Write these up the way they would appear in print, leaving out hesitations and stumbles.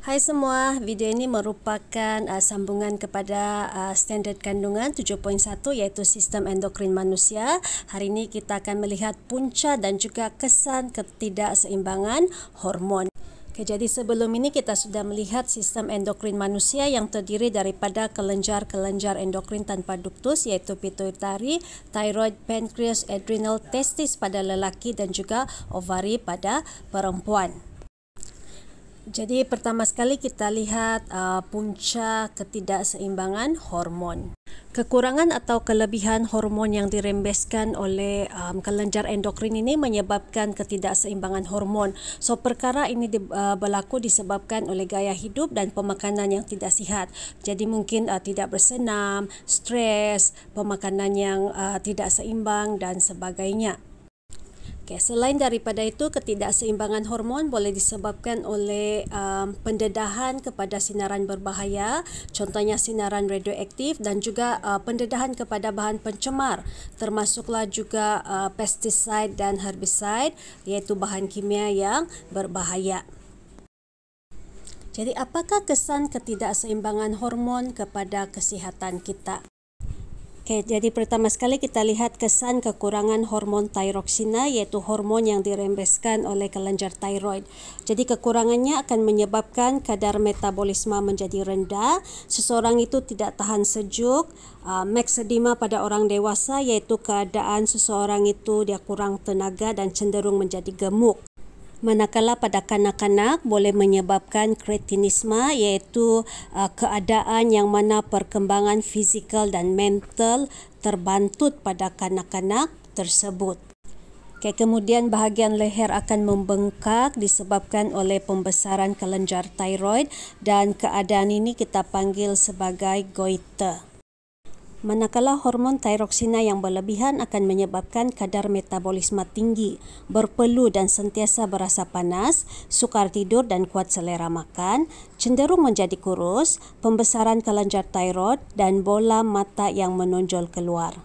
Hai semua, video ini merupakan sambungan kepada standard kandungan 7.1 iaitu sistem endokrin manusia. Hari ini kita akan melihat punca dan juga kesan ketidakseimbangan hormon. Okay, jadi sebelum ini kita sudah melihat sistem endokrin manusia yang terdiri daripada kelenjar-kelenjar endokrin tanpa duktus iaitu pituitari, thyroid, pankreas, adrenal, testis pada lelaki dan juga ovari pada perempuan. Jadi pertama sekali kita lihat punca ketidakseimbangan hormon. Kekurangan atau kelebihan hormon yang dirembeskan oleh kelenjar endokrin ini menyebabkan ketidakseimbangan hormon. So perkara ini berlaku disebabkan oleh gaya hidup dan pemakanan yang tidak sihat. Jadi mungkin tidak bersenam, stres, pemakanan yang tidak seimbang dan sebagainya. Okay, selain daripada itu, ketidakseimbangan hormon boleh disebabkan oleh pendedahan kepada sinaran berbahaya, contohnya sinaran radioaktif dan juga pendedahan kepada bahan pencemar, termasuklah juga pesticide dan herbicide iaitu bahan kimia yang berbahaya. Jadi apakah kesan ketidakseimbangan hormon kepada kesihatan kita? Okay, jadi pertama sekali kita lihat kesan kekurangan hormon thyroxina iaitu hormon yang dirembeskan oleh kelenjar thyroid. Jadi kekurangannya akan menyebabkan kadar metabolisme menjadi rendah, seseorang itu tidak tahan sejuk, maxedema pada orang dewasa iaitu keadaan seseorang itu dia kurang tenaga dan cenderung menjadi gemuk. Manakala pada kanak-kanak boleh menyebabkan kretinisme iaitu keadaan yang mana perkembangan fizikal dan mental terbantut pada kanak-kanak tersebut. Okay, kemudian bahagian leher akan membengkak disebabkan oleh pembesaran kelenjar thyroid dan keadaan ini kita panggil sebagai goiter. Manakala hormon thyroxina yang berlebihan akan menyebabkan kadar metabolisme tinggi, berpeluh dan sentiasa berasa panas, sukar tidur dan kuat selera makan, cenderung menjadi kurus, pembesaran kelenjar thyroid dan bola mata yang menonjol keluar.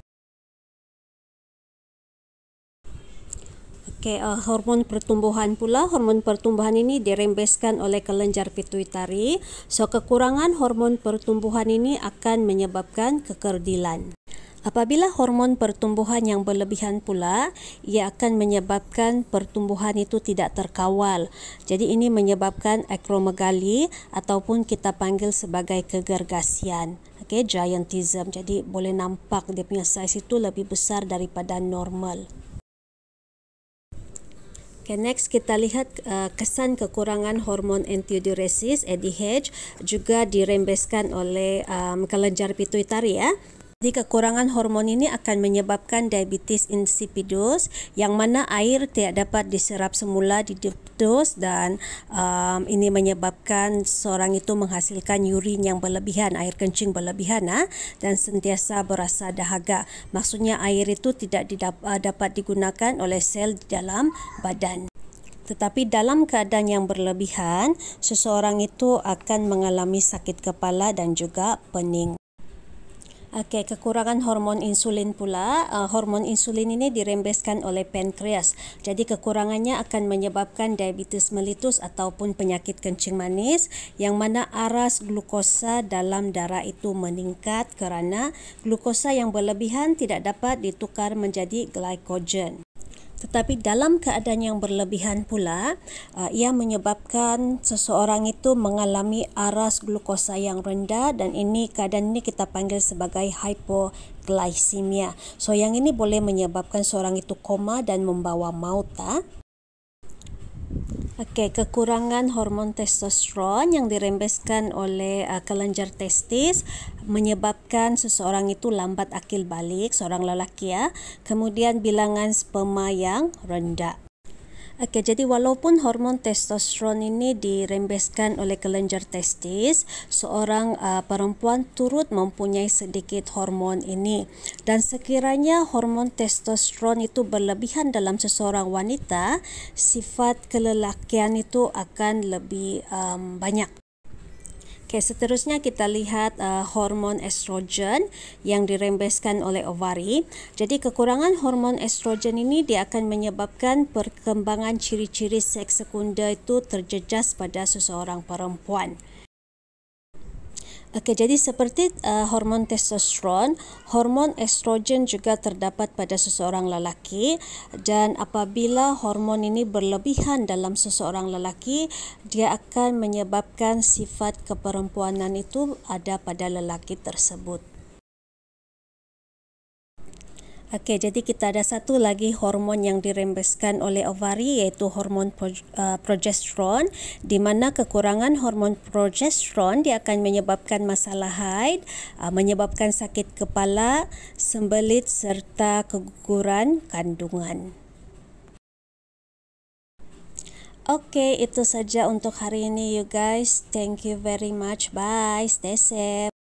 Okay, hormon pertumbuhan pula, hormon pertumbuhan ini dirembeskan oleh kelenjar pituitari. So kekurangan hormon pertumbuhan ini akan menyebabkan kekerdilan. Apabila hormon pertumbuhan yang berlebihan pula, ia akan menyebabkan pertumbuhan itu tidak terkawal. Jadi ini menyebabkan akromegali ataupun kita panggil sebagai kegergasian. Okay, giantism. Jadi boleh nampak dia punya saiz itu lebih besar daripada normal. Okay, next kita lihat kesan kekurangan hormon antidiuresis ADH juga dirembeskan oleh kelenjar pituitari ya. Jadi kekurangan hormon ini akan menyebabkan diabetes insipidus yang mana air tidak dapat diserap semula di ductus dan ini menyebabkan seorang itu menghasilkan urin yang berlebihan, air kencing berlebihan dan sentiasa berasa dahaga. Maksudnya air itu tidak dapat digunakan oleh sel di dalam badan. Tetapi dalam keadaan yang berlebihan, seseorang itu akan mengalami sakit kepala dan juga pening. Okay, kekurangan hormon insulin pula. Hormon insulin ini dirembeskan oleh pankreas. Jadi kekurangannya akan menyebabkan diabetes mellitus ataupun penyakit kencing manis yang mana aras glukosa dalam darah itu meningkat kerana glukosa yang berlebihan tidak dapat ditukar menjadi glycogen. Tetapi dalam keadaan yang berlebihan pula, ia menyebabkan seseorang itu mengalami aras glukosa yang rendah dan keadaan ini kita panggil sebagai hypoglycemia. So yang ini boleh menyebabkan seorang itu koma dan membawa maut. Okay, kekurangan hormon testosteron yang dirembeskan oleh kelenjar testis menyebabkan seseorang itu lambat akil balik, seorang lelaki kemudian bilangan sperma yang rendah. Okay, jadi walaupun hormon testosteron ini dirembeskan oleh kelenjar testis, seorang perempuan turut mempunyai sedikit hormon ini. Dan sekiranya hormon testosteron itu berlebihan dalam seseorang wanita, sifat kelelakian itu akan lebih banyak. Okay, seterusnya kita lihat hormon estrogen yang dirembeskan oleh ovari. Jadi kekurangan hormon estrogen ini dia akan menyebabkan perkembangan ciri-ciri seks sekunder itu terjejas pada seseorang perempuan. Okey, jadi seperti hormon testosteron, hormon estrogen juga terdapat pada seseorang lelaki, dan apabila hormon ini berlebihan dalam seseorang lelaki, dia akan menyebabkan sifat keperempuanan itu ada pada lelaki tersebut. Okey, jadi kita ada satu lagi hormon yang dirembeskan oleh ovari, iaitu hormon progesteron, di mana kekurangan hormon progesteron dia akan menyebabkan masalah haid, menyebabkan sakit kepala, sembelit serta keguguran kandungan. Okey, itu saja untuk hari ini you guys. Thank you very much. Bye. Stay safe.